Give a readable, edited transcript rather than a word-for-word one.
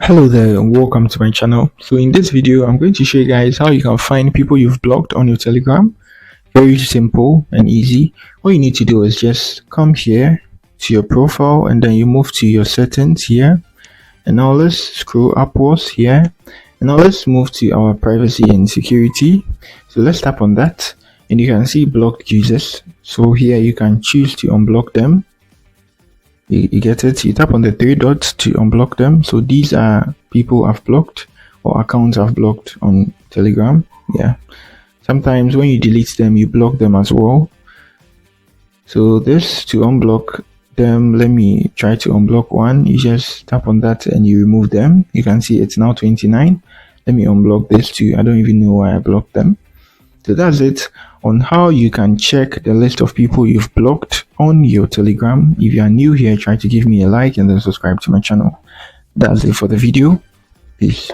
Hello there and welcome to my channel. So in this video I'm going to show you guys how you can find people you've blocked on your Telegram. Very simple and easy. All you need to do is just come here to your profile and then you move to your settings here, and now let's scroll upwards here, and now let's move to our privacy and security. So let's tap on that and you can see blocked users. So here you can choose to unblock them. You get it. You tap on the three dots to unblock them. So these are people I've blocked or accounts I've blocked on Telegram. Yeah, sometimes when you delete them you block them as well. So this to unblock them, let me try to unblock one. You just tap on that and you remove them. You can see it's now 29. Let me unblock this too. I don't even know why I blocked them. So that's it on how you can check the list of people you've blocked on your Telegram. If you are new here, try to give me a like and then subscribe to my channel. That's it for the video. Peace.